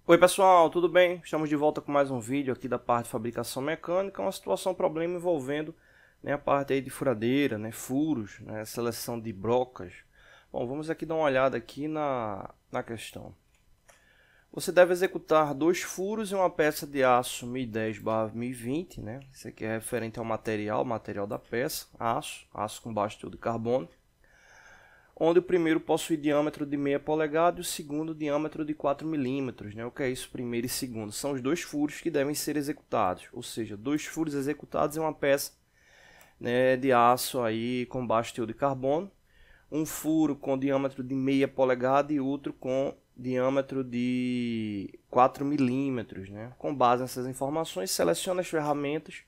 Oi pessoal, tudo bem? Estamos de volta com mais um vídeo aqui da parte de fabricação mecânica, uma situação, problema envolvendo, a parte aí de furadeira, furos, seleção de brocas. Bom, vamos aqui dar uma olhada aqui na questão. Você deve executar 2 furos em uma peça de aço 1010/1020, Isso aqui é referente ao material da peça, aço com baixo teor de carbono, onde o primeiro possui diâmetro de meia polegada e o segundo diâmetro de 4 milímetros. O que é isso, primeiro e segundo? São os 2 furos que devem ser executados, ou seja, 2 furos executados em uma peça de aço aí com baixo teor de carbono, um furo com diâmetro de meia polegada e outro com diâmetro de 4 milímetros. Com base nessas informações, selecione as ferramentas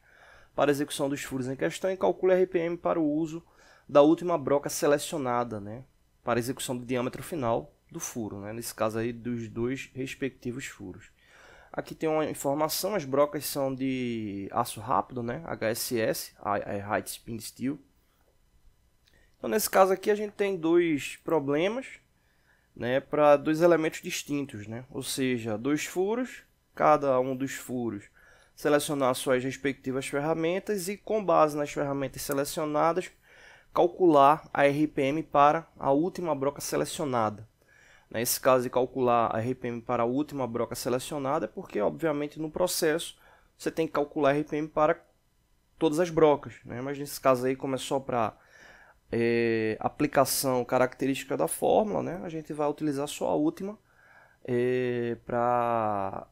para execução dos furos em questão e calcule a RPM para o uso da última broca selecionada, para execução do diâmetro final do furo, nesse caso aí dos 2 respectivos furos. Aqui tem uma informação, as brocas são de aço rápido, HSS, High Speed Steel. Então nesse caso aqui a gente tem 2 problemas, para 2 elementos distintos, ou seja, 2 furos, cada um dos furos selecionar suas respectivas ferramentas e com base nas ferramentas selecionadas calcular a RPM para a última broca selecionada. Nesse caso de calcular a RPM para a última broca selecionada é porque, obviamente, no processo você tem que calcular a RPM para todas as brocas. Mas nesse caso aí, como é só para aplicação característica da fórmula, a gente vai utilizar só a última para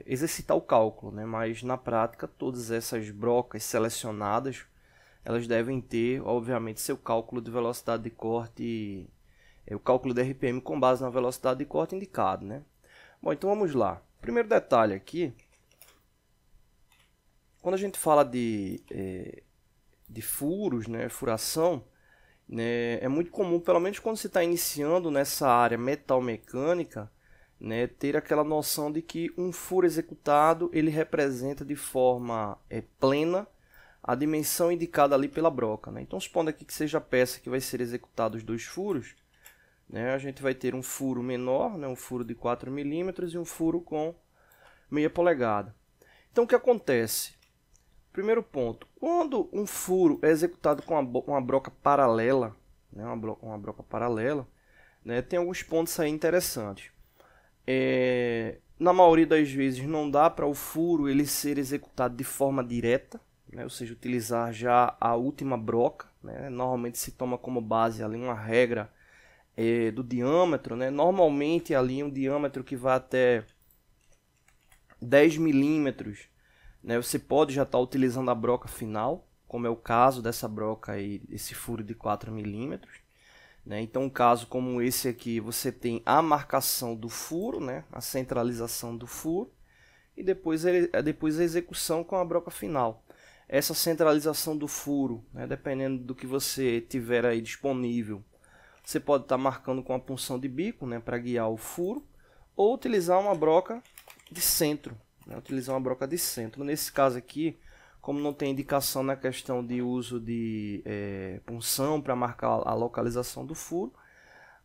exercitar o cálculo. Mas na prática, todas essas brocas selecionadas elas devem ter, obviamente, seu cálculo de velocidade de corte, o cálculo de RPM com base na velocidade de corte indicado, Bom, então vamos lá. Primeiro detalhe aqui, quando a gente fala de furos, furação, é muito comum, pelo menos quando você está iniciando nessa área metalmecânica, ter aquela noção de que um furo executado ele representa de forma plena a dimensão indicada ali pela broca. Então, supondo aqui que seja a peça que vai ser executada os 2 furos, a gente vai ter um furo menor, um furo de 4 milímetros e um furo com meia polegada. Então, o que acontece? Primeiro ponto, quando um furo é executado com uma broca paralela, uma broca paralela, tem alguns pontos aí interessantes. Na maioria das vezes não dá para o furo ele ser executado de forma direta, ou seja, utilizar já a última broca. Normalmente se toma como base ali uma regra do diâmetro. Normalmente ali um diâmetro que vai até 10 milímetros. Você pode já estar utilizando a broca final, como é o caso dessa broca aí, esse furo de 4 milímetros. Então, um caso como esse aqui, você tem a marcação do furo, a centralização do furo, e depois a execução com a broca final. Essa centralização do furo, dependendo do que você tiver aí disponível, você pode estar marcando com a punção de bico, para guiar o furo, ou utilizar uma broca de centro. Nesse caso aqui, como não tem indicação na questão de uso de punção para marcar a localização do furo,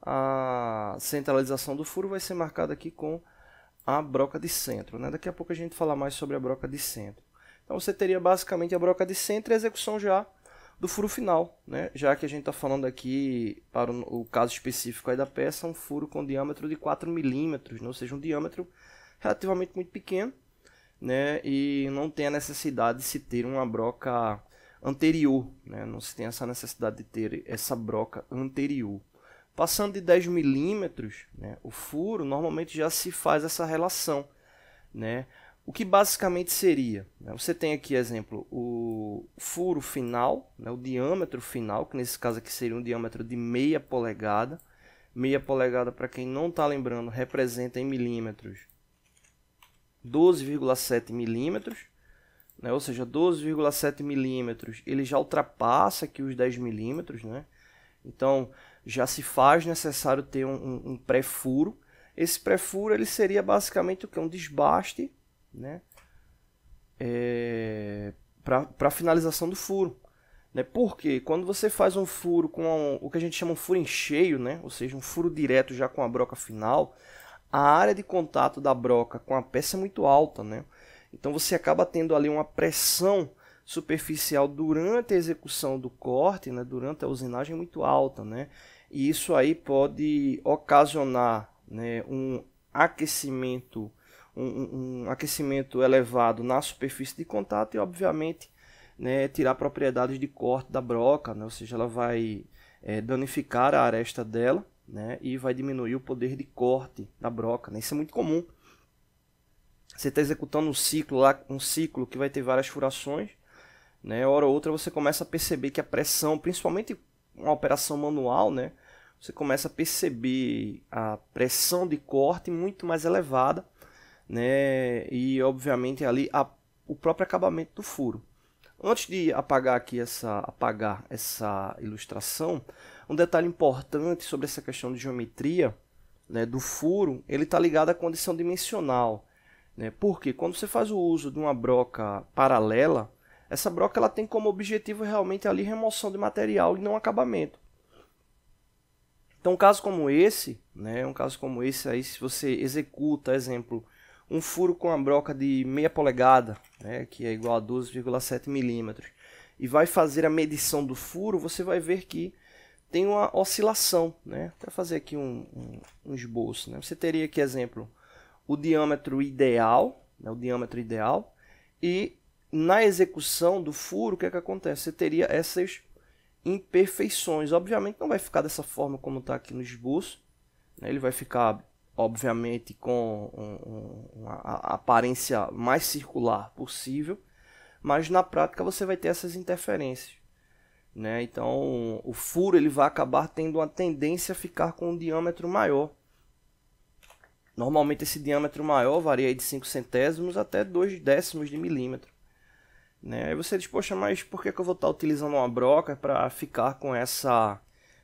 a centralização do furo vai ser marcada aqui com a broca de centro. Daqui a pouco a gente fala mais sobre a broca de centro. Então você teria basicamente a broca de centro e a execução já do furo final, já que a gente está falando aqui, para o caso específico aí da peça, um furo com diâmetro de 4 milímetros, ou seja, um diâmetro relativamente muito pequeno, e não tem a necessidade de se ter uma broca anterior, não se tem essa necessidade de ter essa broca anterior. Passando de 10 milímetros, o furo, normalmente já se faz essa relação, O que basicamente seria, você tem aqui, exemplo, o furo final, o diâmetro final, que nesse caso aqui seria um diâmetro de meia polegada. Meia polegada, para quem não está lembrando, representa em milímetros 12,7 milímetros, ou seja, 12,7 milímetros ele já ultrapassa aqui os 10 milímetros, Então já se faz necessário ter um pré-furo. Esse pré-furo ele seria basicamente o que? Um desbaste, para a finalização do furo. Porque quando você faz um furo com o que a gente chama um furo em cheio, ou seja, um furo direto já com a broca final, a área de contato da broca com a peça é muito alta, né? Então você acaba tendo ali uma pressão superficial durante a execução do corte, né? Durante a usinagem muito alta, né? E isso aí pode ocasionar, né, um aquecimento, um aquecimento elevado na superfície de contato e, obviamente, né, tirar propriedades de corte da broca, né? Ou seja, ela vai danificar a aresta dela, né, e vai diminuir o poder de corte da broca, né? Isso é muito comum. Você está executando um ciclo lá, um ciclo que vai ter várias furações, né? Hora ou outra você começa a perceber que a pressão, principalmente uma operação manual, né, você começa a perceber a pressão de corte muito mais elevada, né, e obviamente ali o próprio acabamento do furo. Antes de apagar essa ilustração, um detalhe importante sobre essa questão de geometria, né, do furo, ele está ligado à condição dimensional, né? Porque quando você faz o uso de uma broca paralela, essa broca ela tem como objetivo realmente ali remoção de material e não acabamento. Então, um caso como esse, né, aí, se você executa, exemplo, um furo com a broca de meia polegada, né, que é igual a 12,7 milímetros, e vai fazer a medição do furo, você vai ver que tem uma oscilação, né? Para fazer aqui um esboço, né? Você teria aqui, exemplo, o diâmetro ideal, né, e na execução do furo, o que é que acontece? Você teria essas imperfeições. Obviamente não vai ficar dessa forma como está aqui no esboço, né? Ele vai ficar, obviamente, com uma aparência mais circular possível, mas na prática você vai ter essas interferências, né? Então o furo ele vai acabar tendo uma tendência a ficar com um diâmetro maior. Normalmente esse diâmetro maior varia de 5 centésimos até 2 décimos de milímetro, né? Aí você diz, poxa, mas por que eu vou estar utilizando uma broca para ficar com essa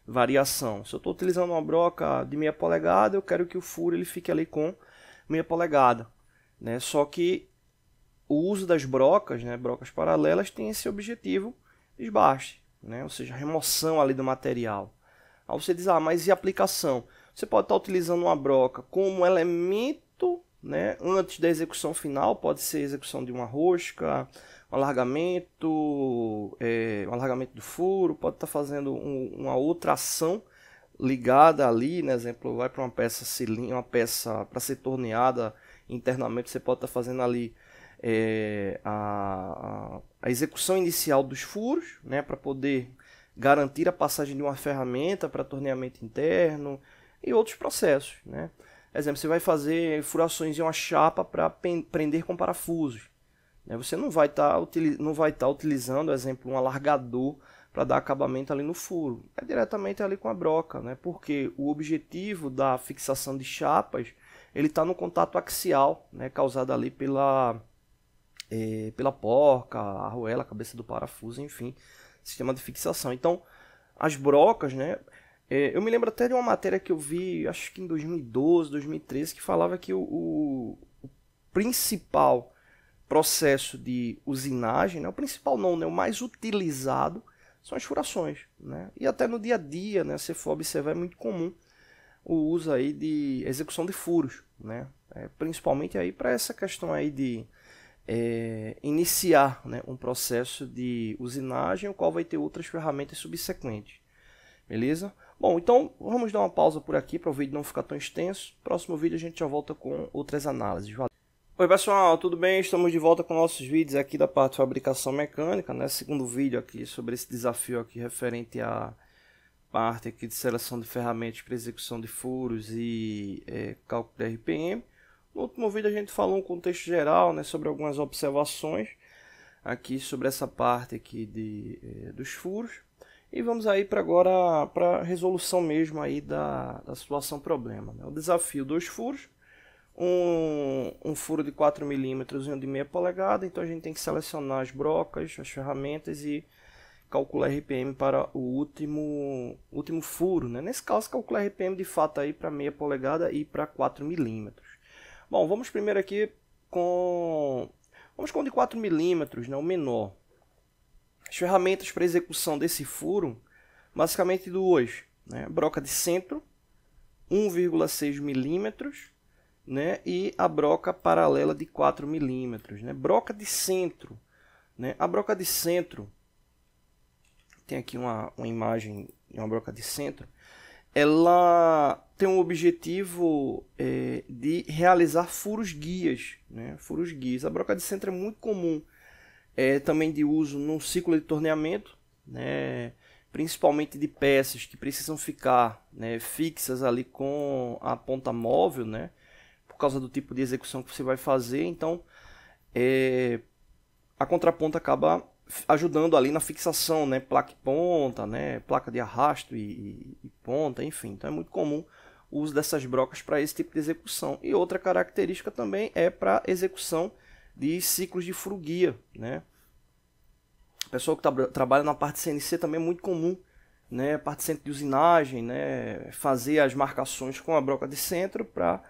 variação? Se eu estou utilizando uma broca de meia polegada, eu quero que o furo ele fique ali com meia polegada, né? Só que o uso das brocas, né, brocas paralelas, tem esse objetivo desbaste, né? Ou seja, a remoção ali do material. Aí você diz, mas e aplicação? Você pode estar utilizando uma broca como elemento, né, antes da execução final, pode ser a execução de uma rosca, um alargamento do furo, pode estar fazendo uma outra ação ligada ali, né, exemplo, vai para uma peça cilíndrica, uma peça para ser torneada internamente, você pode estar fazendo ali a execução inicial dos furos, né, para poder garantir a passagem de uma ferramenta para torneamento interno e outros processos, né? Exemplo, você vai fazer furações em uma chapa para prender com parafusos, né? Você não vai estar utilizando, exemplo, um alargador para dar acabamento ali no furo. É diretamente ali com a broca, né? Porque o objetivo da fixação de chapas ele está no contato axial, né? Causado ali pela porca, a arruela, a cabeça do parafuso, enfim, sistema de fixação. Então, as brocas, né? Eu me lembro até de uma matéria que eu vi, acho que em 2012, 2013, que falava que o principal processo de usinagem, né? O principal não, né? O mais utilizado são as furações, né? E até no dia a dia, né? Se for observar, é muito comum o uso aí de execução de furos, né? Principalmente aí para essa questão aí de iniciar, né, um processo de usinagem, o qual vai ter outras ferramentas subsequentes. Beleza? Bom, então vamos dar uma pausa por aqui para o vídeo não ficar tão extenso. Próximo vídeo a gente já volta com outras análises. Valeu. Oi pessoal, tudo bem? Estamos de volta com nossos vídeos aqui da parte de fabricação mecânica, né? Segundo vídeo aqui sobre esse desafio aqui referente à parte aqui de seleção de ferramentas para execução de furos e cálculo de RPM. No último vídeo a gente falou um contexto geral, né, sobre algumas observações aqui sobre essa parte aqui dos furos. E vamos aí para agora para a resolução mesmo aí da situação problema, né? O desafio dos furos, um furo de 4 milímetros e um de meia polegada, então a gente tem que selecionar as brocas, as ferramentas e calcular RPM para o último furo, né? Nesse caso calcular RPM de fato aí para meia polegada e para 4 milímetros. Bom, vamos primeiro aqui com o de 4 milímetros, né, o menor. As ferramentas para execução desse furo, basicamente duas, né? Broca de centro, 1,6 milímetros, né, e a broca paralela de 4 milímetros, né? Broca de centro, né? A broca de centro, tem aqui uma imagem de uma broca de centro, ela tem um objetivo de realizar furos guias, né? Furos guias. A broca de centro é muito comum, também de uso no ciclo de torneamento, né? Principalmente de peças que precisam ficar, né, fixas ali com a ponta móvel, né? Por causa do tipo de execução que você vai fazer. Então, a contraponta acaba ajudando ali na fixação, né? Placa e ponta, né? Placa de arrasto e ponta, enfim. Então é muito comum o uso dessas brocas para esse tipo de execução. E outra característica também é para execução de ciclos de furo guia, né? O pessoal que trabalha na parte CNC também é muito comum, né? Parte de centro de usinagem, né? Fazer as marcações com a broca de centro para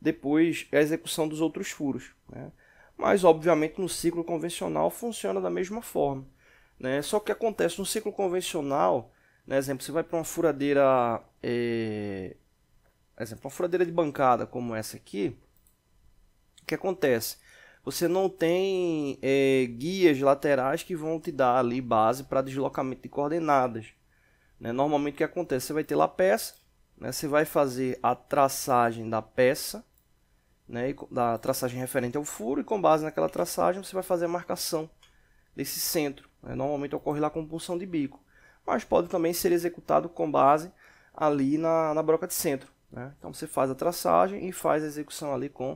depois a execução dos outros furos, né? Mas, obviamente, no ciclo convencional funciona da mesma forma, né? Só que acontece no ciclo convencional, né? Exemplo, você vai para uma furadeira, uma furadeira de bancada como essa aqui, o que acontece? Você não tem guias laterais que vão te dar ali base para deslocamento de coordenadas, né? Normalmente o que acontece? Você vai ter lá a peça, né? Você vai fazer a traçagem da peça, né, da traçagem referente ao furo, e com base naquela traçagem você vai fazer a marcação desse centro, né? Normalmente ocorre lá com punção de bico, mas pode também ser executado com base ali na broca de centro, né? Então você faz a traçagem e faz a execução ali com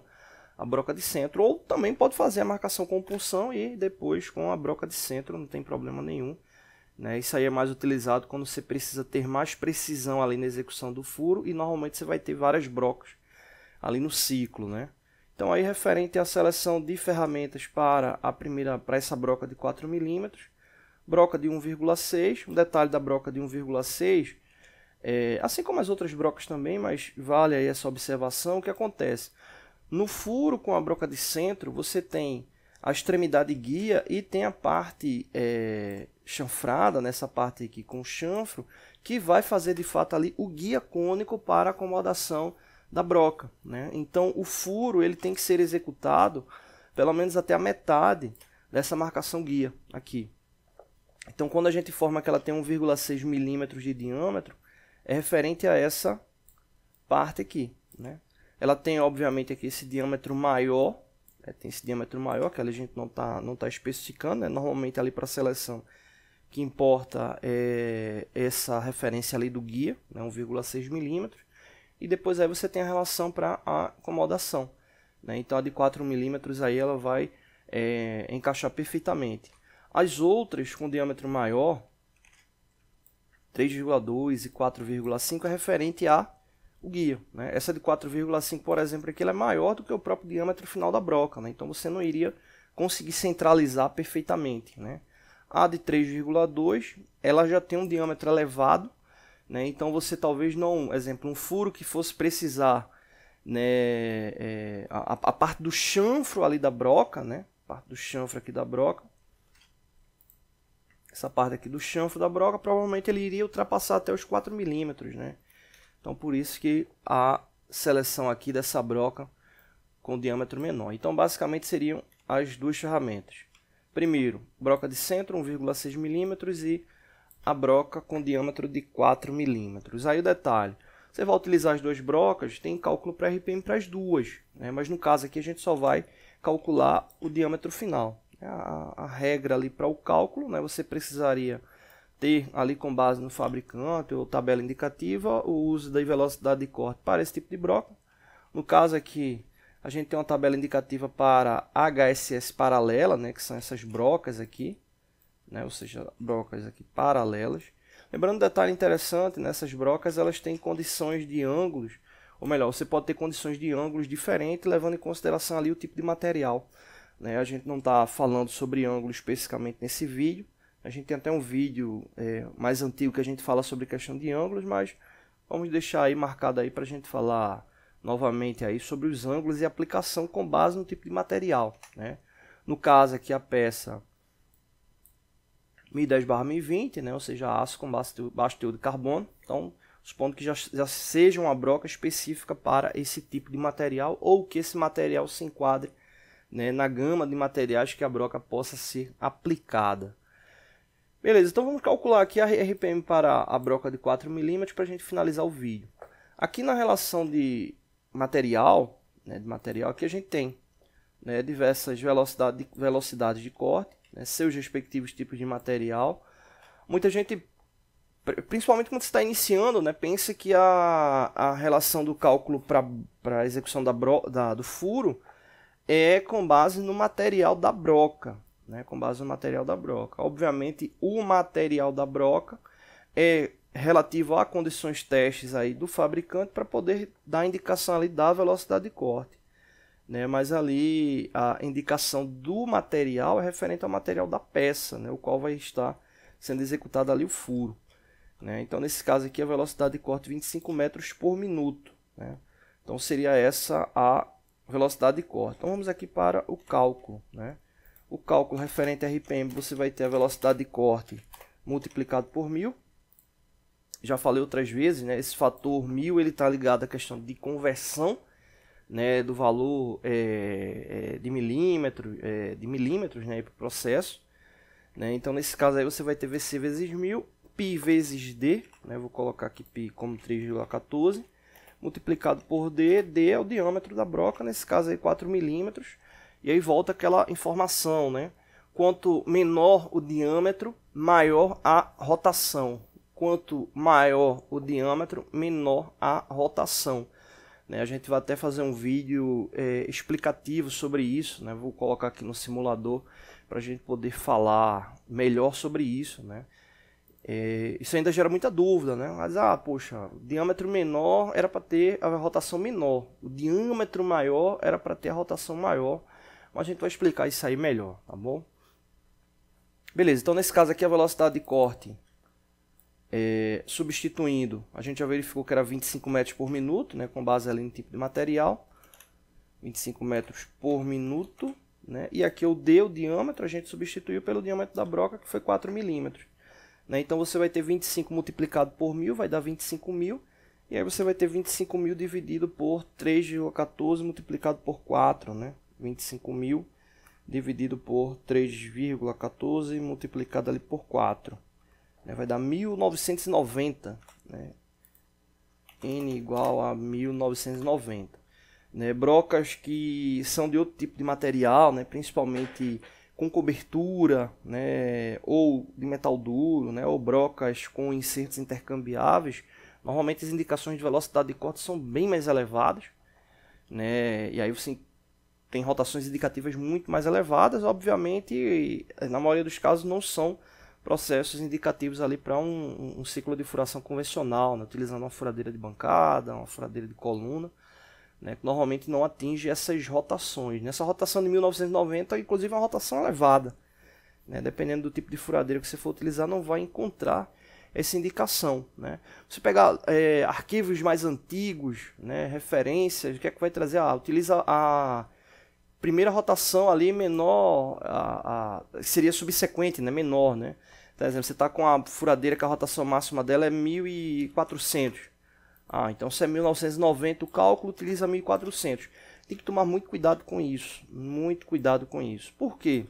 a broca de centro, ou também pode fazer a marcação com punção e depois com a broca de centro, não tem problema nenhum, né? Isso aí é mais utilizado quando você precisa ter mais precisão ali na execução do furo, e normalmente você vai ter várias brocas ali no ciclo, né? Então aí referente à seleção de ferramentas para essa broca de 4 milímetros, broca de 1,6, um detalhe da broca de 1,6, assim como as outras brocas também, mas vale aí essa observação. O que acontece? No furo com a broca de centro, você tem a extremidade guia e tem a parte chanfrada, nessa parte aqui com chanfro, que vai fazer de fato ali o guia cônico para acomodação da broca, né? Então o furo ele tem que ser executado pelo menos até a metade dessa marcação guia aqui. Então quando a gente informa que ela tem 1,6 milímetros de diâmetro, é referente a essa parte aqui, né? Ela tem obviamente aqui esse diâmetro maior, tem esse diâmetro maior que a gente não tá especificando, né? Normalmente ali para a seleção que importa é essa referência ali do guia, né? 1,6 milímetros. E depois aí você tem a relação para a acomodação, né? Então a de 4 milímetros aí ela vai encaixar perfeitamente. As outras com diâmetro maior, 3,2 e 4,5, é referente a o guia, né? Essa de 4,5, por exemplo, aqui, ela é maior do que o próprio diâmetro final da broca, né? Então você não iria conseguir centralizar perfeitamente, né? A de 3,2, ela já tem um diâmetro elevado, né? Então você talvez não, exemplo, um furo que fosse precisar, né, a parte do chanfro ali da broca, né? A parte do chanfro aqui da broca, essa parte aqui do chanfro da broca, provavelmente ele iria ultrapassar até os 4 milímetros, né? Então por isso que a seleção aqui dessa broca com diâmetro menor. Então basicamente seriam as duas ferramentas. Primeiro, broca de centro 1,6 milímetros e a broca com diâmetro de 4 milímetros. Aí o detalhe, você vai utilizar as duas brocas, tem cálculo para RPM para as duas, né? Mas no caso aqui a gente só vai calcular o diâmetro final. A regra ali para o cálculo, né? Você precisaria ter ali com base no fabricante ou tabela indicativa o uso da velocidade de corte para esse tipo de broca. No caso aqui a gente tem uma tabela indicativa para HSS paralela, né? Que são essas brocas aqui, né? Ou seja, brocas aqui paralelas. Lembrando um detalhe interessante, nessas brocas elas têm condições de ângulos, ou melhor, você pode ter condições de ângulos diferentes, levando em consideração ali o tipo de material, né? A gente não está falando sobre ângulo especificamente nesse vídeo, a gente tem até um vídeo mais antigo que a gente fala sobre questão de ângulos, mas vamos deixar aí marcado aí para a gente falar novamente aí sobre os ângulos e aplicação com base no tipo de material, né? No caso aqui a peça 1010/1020, né? Ou seja, aço com baixo teor de carbono. Então supondo que já seja uma broca específica para esse tipo de material, ou que esse material se enquadre, né, na gama de materiais que a broca possa ser aplicada. Beleza, então vamos calcular aqui a RPM para a broca de 4 mm para a gente finalizar o vídeo. Aqui na relação de material, aqui a gente tem, né, diversas velocidades de corte, né, seus respectivos tipos de material. Muita gente, principalmente quando você está iniciando, né, pensa que a relação do cálculo para a execução do furo é com base no material da broca. Né, com base no material da broca. Obviamente, o material da broca é relativo a condições testes aí do fabricante para poder dar a indicação ali da velocidade de corte. Né, mas ali a indicação do material é referente ao material da peça, né, o qual vai estar sendo executado ali o furo. Né. Então, nesse caso aqui, a velocidade de corte 25 metros por minuto. Né. Então, seria essa a velocidade de corte. Então, vamos aqui para o cálculo. Né. O cálculo referente a RPM, você vai ter a velocidade de corte multiplicado por 1000. Já falei outras vezes, né? Esse fator 1000 ele está ligado à questão de conversão, né, do valor de milímetros, né, para o processo. Né? Então, nesse caso aí, você vai ter VC vezes 1000, π vezes D, né? Vou colocar aqui π como 3,14, multiplicado por D. D é o diâmetro da broca, nesse caso aí 4 milímetros. E aí volta aquela informação, né? Quanto menor o diâmetro, maior a rotação. Quanto maior o diâmetro, menor a rotação. Né? A gente vai até fazer um vídeo explicativo sobre isso, né? Vou colocar aqui no simulador para a gente poder falar melhor sobre isso, né? Isso ainda gera muita dúvida, né? Mas, poxa, o diâmetro menor era para ter a rotação menor. O diâmetro maior era para ter a rotação maior. Mas a gente vai explicar isso aí melhor, tá bom? Beleza, então nesse caso aqui a velocidade de corte, substituindo, a gente já verificou que era 25 metros por minuto, né, com base ali no tipo de material. 25 metros por minuto, né? E aqui o D, o diâmetro, a gente substituiu pelo diâmetro da broca, que foi 4 milímetros. Né? Então você vai ter 25 multiplicado por 1000, vai dar 25.000. E aí você vai ter 25.000 dividido por 3,14 multiplicado por 4, né? 25.000 dividido por 3,14 multiplicado ali por 4. Né? Vai dar 1990. Né? N igual a 1990. Né? Brocas que são de outro tipo de material, né? Principalmente com cobertura, né? Ou de metal duro, né? Ou brocas com insertos intercambiáveis, normalmente as indicações de velocidade de corte são bem mais elevadas. Né? E aí você tem rotações indicativas muito mais elevadas, obviamente, na maioria dos casos não são processos indicativos ali para um ciclo de furação convencional, né? Utilizando uma furadeira de bancada, uma furadeira de coluna, né? Que normalmente não atinge essas rotações. Nessa rotação de 1990, inclusive é uma rotação elevada, né? Dependendo do tipo de furadeira que você for utilizar, não vai encontrar essa indicação. Né? Você pegar arquivos mais antigos, né? Referências, o que é que vai trazer? Utiliza a primeira rotação ali menor, seria subsequente, né? Menor, né? Por exemplo, você está com a furadeira que a rotação máxima dela é 1400. Então se é 1990 o cálculo, utiliza 1400. Tem que tomar muito cuidado com isso. Muito cuidado com isso. Por quê?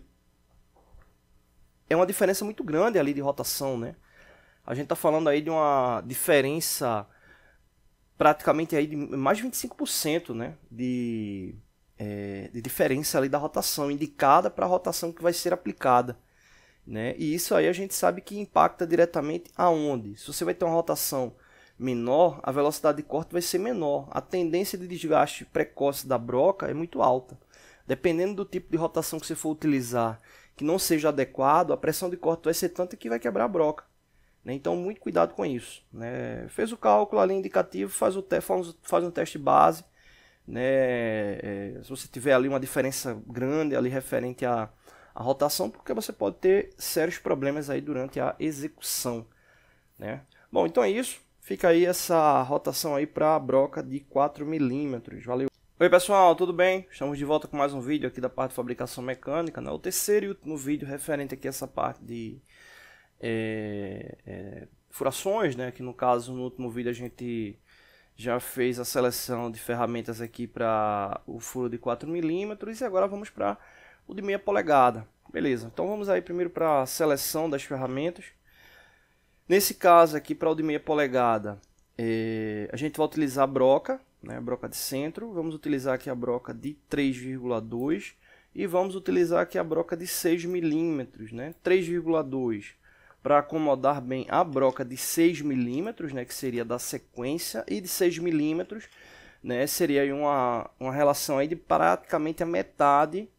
É uma diferença muito grande ali de rotação, né? A gente está falando aí de uma diferença praticamente aí de mais de 25%, né? De diferença ali da rotação indicada para a rotação que vai ser aplicada. Né? E isso aí a gente sabe que impacta diretamente aonde? Se você vai ter uma rotação menor, a velocidade de corte vai ser menor. A tendência de desgaste precoce da broca é muito alta. Dependendo do tipo de rotação que você for utilizar, que não seja adequado, a pressão de corte vai ser tanta que vai quebrar a broca. Né? Então, muito cuidado com isso. Né? Fez o cálculo ali indicativo, faz um teste base. Né? Se você tiver ali uma diferença grande ali referente à rotação, porque você pode ter sérios problemas aí durante a execução. Né? Bom, então é isso. Fica aí essa rotação aí para a broca de 4 milímetros. Valeu! Oi pessoal, tudo bem? Estamos de volta com mais um vídeo aqui da parte de fabricação mecânica, né? O terceiro e último vídeo referente aqui a essa parte de furações, né? Que no caso, no último vídeo a gente já fez a seleção de ferramentas aqui para o furo de 4 milímetros e agora vamos para o de meia polegada. Beleza, então vamos aí primeiro para a seleção das ferramentas. Nesse caso aqui, para o de meia polegada, a gente vai utilizar a broca, né, a broca de centro. Vamos utilizar aqui a broca de 3,2 e vamos utilizar aqui a broca de 6 milímetros, né, 3,2 para acomodar bem a broca de 6 milímetros, né, que seria da sequência, e de 6 milímetros, né, seria aí uma relação aí de praticamente a metade,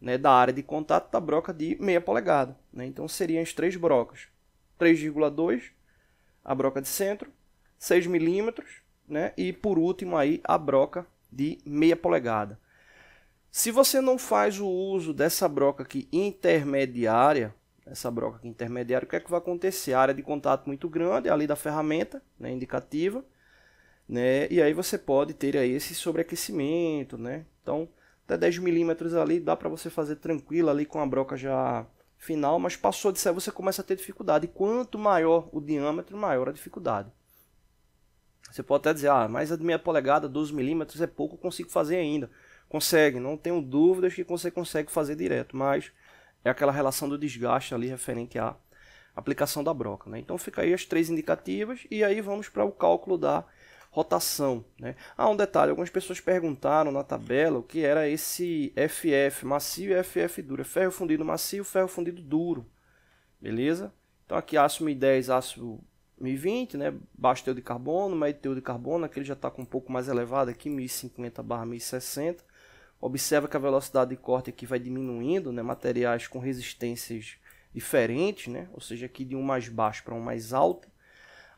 né, da área de contato da broca de meia polegada, né? Então seriam as três brocas, 3,2, a broca de centro, 6 milímetros, né, e por último aí a broca de meia polegada. Se você não faz o uso dessa broca aqui intermediária, o que é que vai acontecer? A área de contato muito grande ali da ferramenta, né, indicativa, né, e aí você pode ter aí esse sobreaquecimento, né? Então, até 10 milímetros ali dá para você fazer tranquilo ali com a broca já final, mas passou disso aí você começa a ter dificuldade. E quanto maior o diâmetro, maior a dificuldade. Você pode até dizer, mas a de meia polegada, 12 milímetros é pouco, eu consigo fazer ainda. Consegue, não tenho dúvidas que você consegue fazer direto, mas é aquela relação do desgaste ali referente à aplicação da broca, né? Então fica aí as três indicativas e aí vamos para o cálculo da rotação, né? Um detalhe, algumas pessoas perguntaram na tabela o que era esse FF macio e FF duro. Ferro fundido macio, ferro fundido duro, beleza? Então aqui aço 1010, aço 1020, né? Baixo teor de carbono, médio teor de carbono, aqui ele já está com um pouco mais elevado aqui, 1050/1060. Observa que a velocidade de corte aqui vai diminuindo, né? Materiais com resistências diferentes, né? Ou seja, aqui de um mais baixo para um mais alto.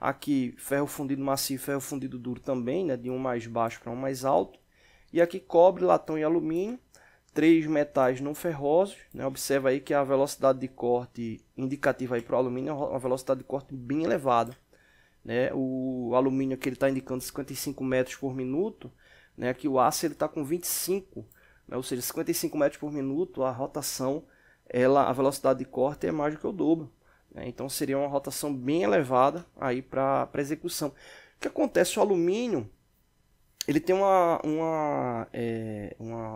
Aqui ferro fundido macio e ferro fundido duro também, né? De um mais baixo para um mais alto. E aqui cobre, latão e alumínio, três metais não ferrosos, né? Observa aí que a velocidade de corte indicativa aí para o alumínio é uma velocidade de corte bem elevada, né? O alumínio aqui ele está indicando 55 metros por minuto, né? Aqui o aço ele está com 25, né? Ou seja, 55 metros por minuto, a rotação, a velocidade de corte é mais do que o dobro, né? Então seria uma rotação bem elevada aí para execução. O que acontece? O alumínio ele tem uma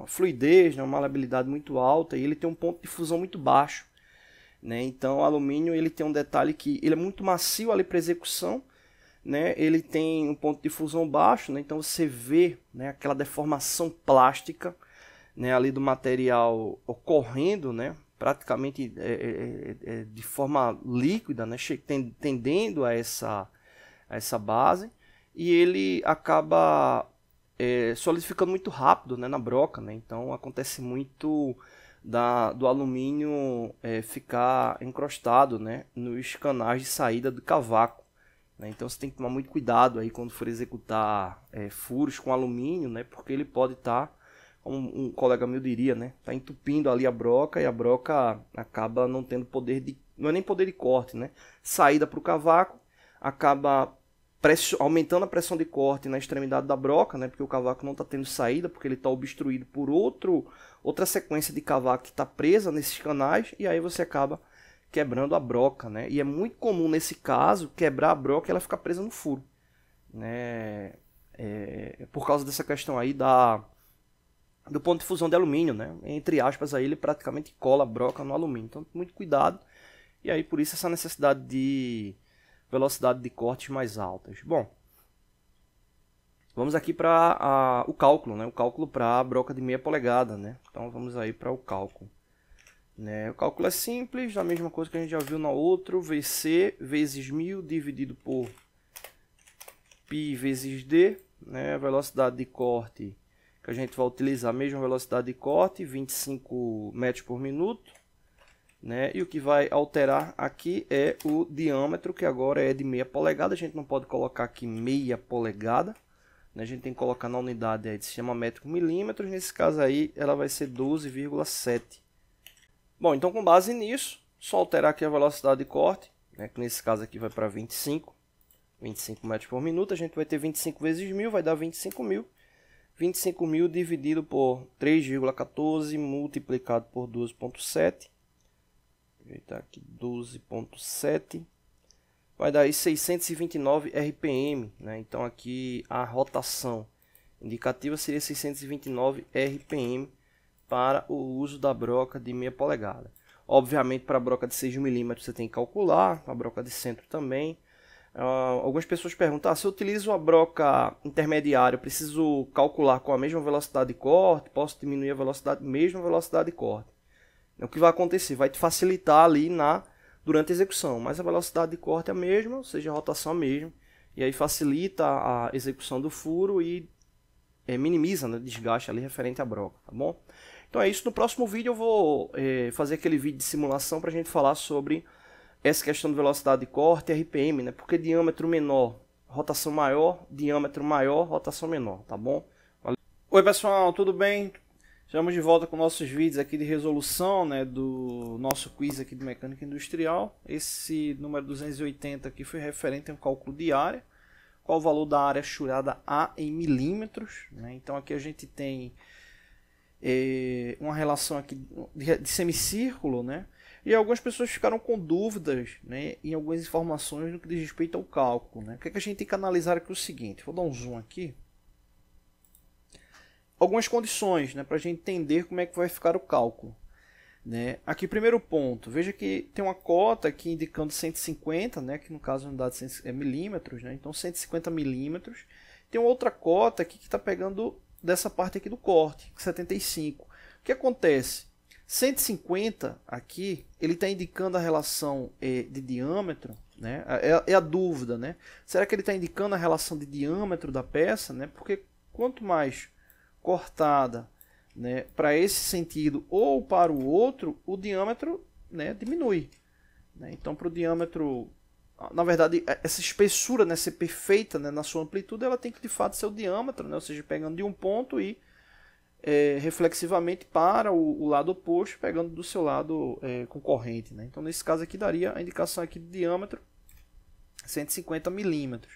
fluidez, né? Uma maleabilidade muito alta e ele tem um ponto de fusão muito baixo, né? Então o alumínio ele tem um detalhe que ele é muito macio ali para execução, né? Ele tem um ponto de fusão baixo, né? Então você vê, né, aquela deformação plástica, né, ali do material ocorrendo, né, praticamente de forma líquida, né, tendendo a essa base, e ele acaba solidificando muito rápido, né, na broca, né? Então acontece muito do alumínio ficar encrostado, né, nos canais de saída do cavaco. Então você tem que tomar muito cuidado aí quando for executar furos com alumínio, né? Porque ele pode estar, como um colega meu diria, né? Tá entupindo ali a broca e a broca acaba não tendo poder de, não é nem poder de corte, né? Saída para o cavaco, acaba aumentando a pressão de corte na extremidade da broca, né? Porque o cavaco não está tendo saída, porque ele está obstruído por outra sequência de cavaco que está presa nesses canais e aí você acaba quebrando a broca, né? E é muito comum nesse caso quebrar a broca e ela ficar presa no furo, né? Por causa dessa questão aí do ponto de fusão de alumínio, né? Entre aspas aí ele praticamente cola a broca no alumínio, então muito cuidado. E aí por isso essa necessidade de velocidade de cortes mais altas. Bom, vamos aqui para o cálculo, né? O cálculo para a broca de meia polegada, né? Então vamos aí para o cálculo. O cálculo é simples, a mesma coisa que a gente já viu na outra, VC vezes 1000 dividido por π vezes d, né? A velocidade de corte que a gente vai utilizar, a mesma velocidade de corte, 25 metros por minuto, né? E o que vai alterar aqui é o diâmetro, que agora é de meia polegada, a gente não pode colocar aqui meia polegada, né? A gente tem que colocar na unidade aí, se chama metro por milímetros, nesse caso aí ela vai ser 12,7. Bom, então com base nisso, só alterar aqui a velocidade de corte, né, que nesse caso aqui vai para 25 metros por minuto, a gente vai ter 25 vezes 1000, vai dar 25.000. 25.000 dividido por 3,14 multiplicado por 12,7. Ajeitar aqui 12,7. vai dar aí 629 RPM, né? Então aqui a rotação indicativa seria 629 RPM para o uso da broca de meia polegada. Obviamente, para a broca de 6 mm você tem que calcular, a broca de centro também. Algumas pessoas perguntam, se eu utilizo uma broca intermediária, eu preciso calcular com a mesma velocidade de corte, posso diminuir a velocidade, mesma velocidade de corte. O que vai acontecer? Vai te facilitar ali durante a execução, mas a velocidade de corte é a mesma, ou seja, a rotação é a mesma, e aí facilita a execução do furo e minimiza, né, o desgaste ali referente à broca, tá bom? Então é isso, no próximo vídeo eu vou fazer aquele vídeo de simulação para a gente falar sobre essa questão de velocidade de corte e RPM, né? Porque diâmetro menor, rotação maior, diâmetro maior, rotação menor, tá bom? Valeu. Oi pessoal, tudo bem? Estamos de volta com nossos vídeos aqui de resolução, né, do nosso quiz aqui de mecânica industrial. Esse número 280 aqui foi referente a um cálculo de área. Qual o valor da área churada A em milímetros, né? Então aqui a gente tem uma relação aqui de semicírculo, né? E algumas pessoas ficaram com dúvidas, né, em algumas informações no que diz respeito ao cálculo, né? O que a gente tem que analisar aqui é o seguinte, vou dar um zoom aqui. Algumas condições, né, para a gente entender como é que vai ficar o cálculo, né? Aqui, primeiro ponto, veja que tem uma cota aqui indicando 150, né, que no caso a unidade é milímetros, né? Então 150 milímetros. Tem outra cota aqui que está pegando dessa parte aqui do corte, 75. O que acontece? 150 aqui, ele está indicando a relação de diâmetro, né? É a dúvida, né? Será que ele está indicando a relação de diâmetro da peça, né? Porque quanto mais cortada, né, para esse sentido ou para o outro, o diâmetro, né, diminui, né? Então, para o diâmetro, na verdade, essa espessura, né, ser perfeita, né, na sua amplitude, ela tem que de fato ser o diâmetro, né? Ou seja, pegando de um ponto e reflexivamente para o lado oposto, pegando do seu lado concorrente, né? Então, nesse caso aqui, daria a indicação aqui de diâmetro 150 milímetros.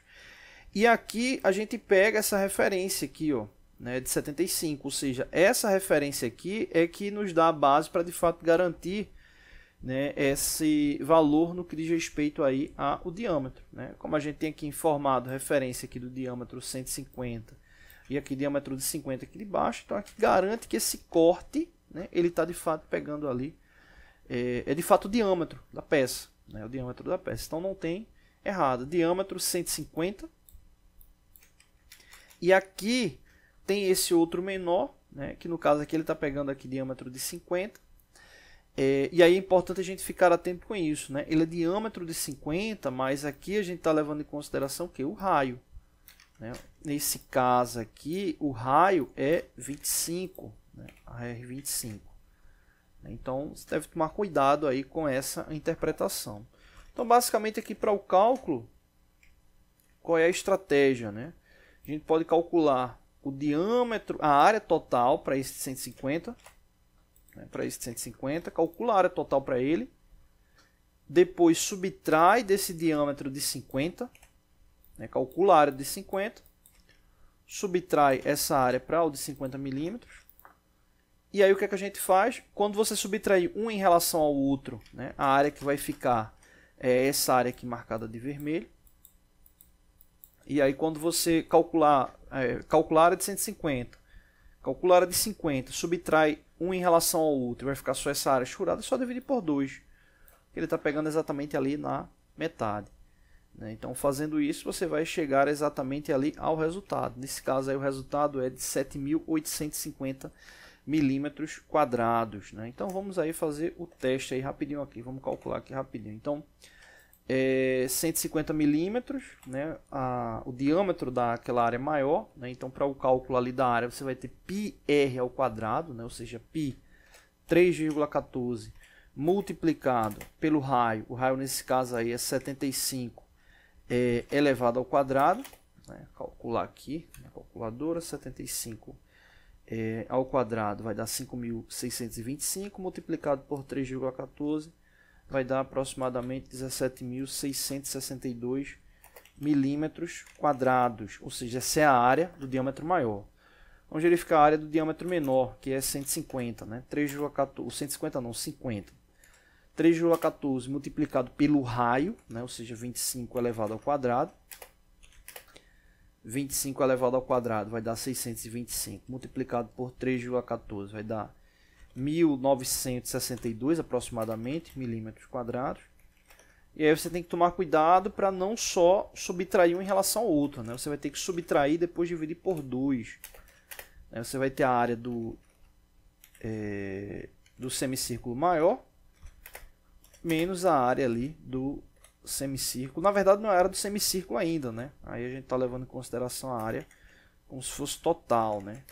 E aqui a gente pega essa referência aqui, ó, né, de 75, ou seja, essa referência aqui é que nos dá a base para de fato garantir, né, esse valor no que diz respeito aí ao diâmetro, né? Como a gente tem aqui informado referência aqui do diâmetro 150 e aqui diâmetro de 50 aqui de baixo, então aqui garante que esse corte, né, ele está de fato pegando ali, é de fato o diâmetro da peça, né, o diâmetro da peça, então não tem errado, diâmetro 150, e aqui tem esse outro menor, né, que no caso aqui ele está pegando aqui diâmetro de 50, e aí é importante a gente ficar atento com isso, né? Ele é diâmetro de 50, mas aqui a gente está levando em consideração que o raio, né? Nesse caso aqui, o raio é 25, né? AR25. Então, você deve tomar cuidado aí com essa interpretação. Então, basicamente aqui para o cálculo, qual é a estratégia, né? A gente pode calcular o diâmetro, a área total para esse 150, né? Para esse 150, calcula a área total para ele, depois subtrai desse diâmetro de 50, né? Calcula a área de 50, subtrai essa área para o de 50 milímetros, e aí o que é que a gente faz? Quando você subtrair um em relação ao outro, né? A área que vai ficar é essa área aqui marcada de vermelho, e aí quando você calcular a área de 150, calcula a área de 50, subtrai um em relação ao outro, vai ficar só essa área churada, é só dividir por 2. Ele está pegando exatamente ali na metade, né? Então, fazendo isso, você vai chegar exatamente ali ao resultado. Nesse caso, aí, o resultado é de 7.850 milímetros quadrados, né? Então, vamos aí fazer o teste aí rapidinho aqui. Vamos calcular aqui rapidinho. Então, 150 milímetros, né? O diâmetro daquela área é maior, né? Então, para o cálculo ali da área, você vai ter πr ao quadrado, né? Ou seja, π 3,14 multiplicado pelo raio. O raio nesse caso aí é 75 elevado ao quadrado, né? Calcular aqui na calculadora, 75 ao quadrado vai dar 5.625 multiplicado por 3,14 vai dar aproximadamente 17.662 milímetros quadrados, ou seja, essa é a área do diâmetro maior. Vamos verificar a área do diâmetro menor, que é 150, né? 3,14, 150 não, 50. 3,14 multiplicado pelo raio, né? Ou seja, 25 elevado ao quadrado. 25 elevado ao quadrado vai dar 625, multiplicado por 3,14 vai dar 1962 aproximadamente milímetros quadrados. E aí você tem que tomar cuidado para não só subtrair um em relação ao outro, né? Você vai ter que subtrair e depois dividir por 2. Aí você vai ter a área do semicírculo maior menos a área ali do semicírculo. Na verdade não era do semicírculo ainda, né? Aí a gente está levando em consideração a área como se fosse total, né?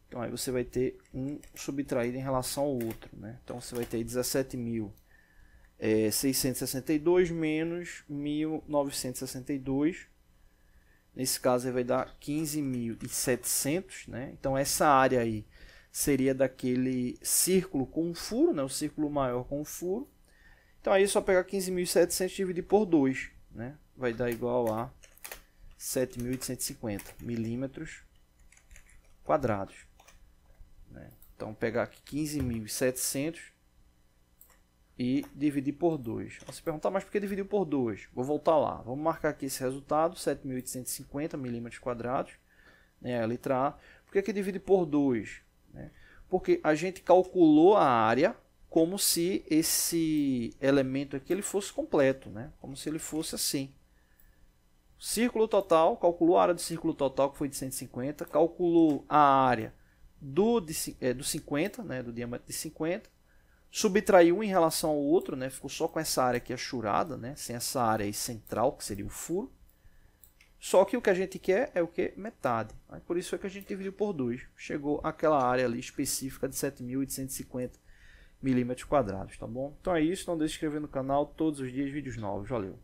Então aí você vai ter um subtraído em relação ao outro, né? Então você vai ter 17.662 menos 1.962. Nesse caso aí vai dar 15.700, né? Então essa área aí seria daquele círculo com um furo, né? O círculo maior com um furo. Então aí é só pegar 15.700 e dividir por 2, né? Vai dar igual a 7.850 milímetros quadrados, né? Então pegar aqui 15.700 e dividir por 2. Você perguntar, mas por que dividiu por 2? Vou voltar lá. Vamos marcar aqui esse resultado, 7.850 milímetros quadrados, né? A letra A. Por que divide por 2? Né? Porque a gente calculou a área como se esse elemento aqui ele fosse completo, né? Como se ele fosse assim. Círculo total, calculou a área do círculo total, que foi de 150, calculou a área do 50, né? Do diâmetro de 50, subtraiu um em relação ao outro, né? Ficou só com essa área aqui achurada, né? Sem essa área aí central, que seria o furo. Só que o que a gente quer é o que? Metade. Aí, por isso é que a gente dividiu por 2. Chegou aquela área ali específica de 7.850 milímetros quadrados, tá bom? Então é isso, não deixe de se inscrever no canal, todos os dias vídeos novos, valeu!